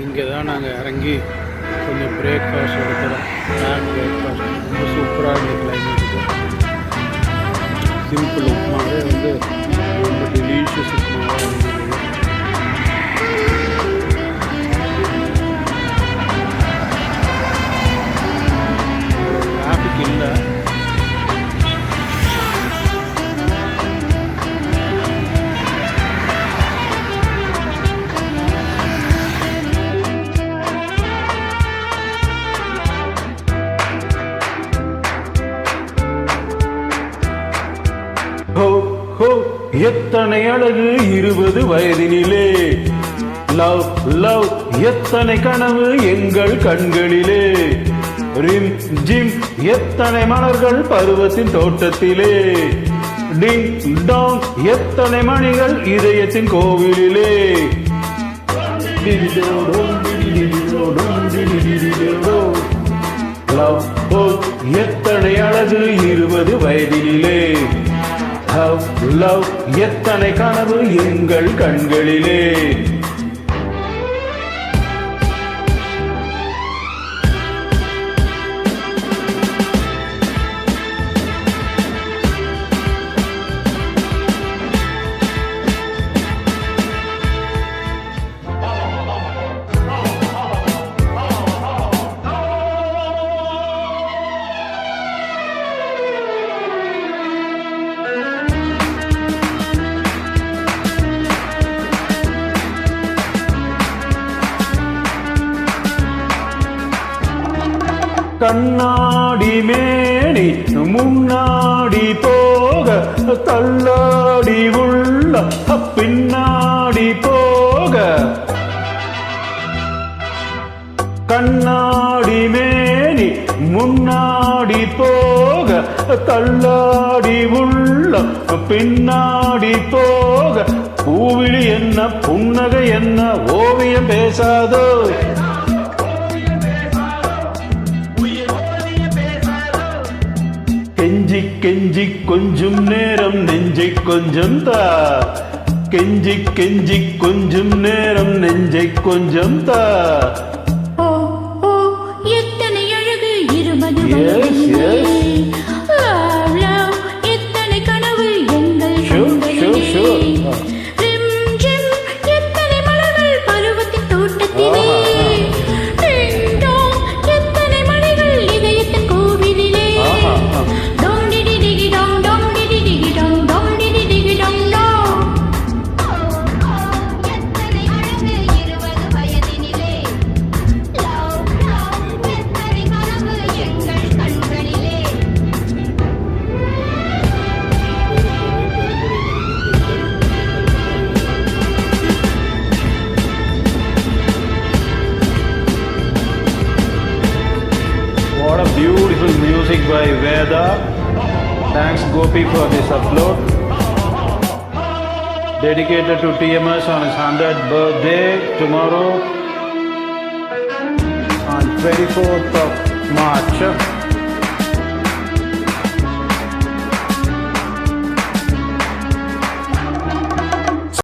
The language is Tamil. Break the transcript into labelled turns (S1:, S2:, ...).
S1: இங்கே தான் நாங்கள் இறங்கி கொஞ்சம் பிரேக்ஃபாஸ்ட் எடுக்கிறோம். பிரேக்ஃபாஸ்ட் ரொம்ப சூப்பராக இருந்த கிளைமேட்டுக்கு. சிம்பிள் உப்புமாவே ரொம்ப டெலிஷியஸ் உப்புமாவாக இருந்தது. டிராஃபிக் இல்லை. எத்தனை அழகு 20 வயதினிலே, லவ் லவ் எத்தனை கனவு எங்கள் கண்களிலே, ரிம் ஜிம் எத்தனை மலர்கள் பருவத்தின் தோட்டத்திலே, டிங் டாங் எத்தனை மணிகள் இதயத்தின் கோவிலிலே, லவ் எத்தனை அழகு 20 வயதினிலே, லவ் லவ் எத்தனை கனவு எங்கள் கண்களிலே. கண்ணாடி மேனி முன்னாடி போக, தள்ளாடி உள்ள பின்னாடி போக, கண்ணாடி மேனி முன்னாடி போக, தள்ளாடி உள்ள பின்னாடி போக, பூவிழி என்ன புன்னகை என்ன ஓவியம் பேசாதோ, கெஞ்சி கெஞ்சி கொஞ்சம் நேரம் நெஞ்சை கொஞ்சம் தா, கெஞ்சி கெஞ்சி கொஞ்சம் நேரம் நெஞ்சை கொஞ்சம் தா.
S2: எத்தனை அழகு 20 வயதினிலே, லவ் லவ் எத்தனை கனவு எங்கள் கண்களிலே, ரிம் ஜிம் எத்தனை மலர்கள் பருவத்தின் தோட்டத்திலே, டிங் டாங் எத்தனை மணிகள் இதயத்தின் கோவிலிலே, டாங் டிடி டிகி டாங் டாங் டிடி டிகி டாங் டாங் டிடி டிகி டாங் டாங். எத்தனை அழகு 20 வயதினிலே, லவ் லவ் எத்தனை கனவு எங்கள் கண்களிலே.
S1: What a beautiful music by Veda. Thanks Gopi for this upload. Dedicated to TMS on his 100th birthday tomorrow on 24th of March.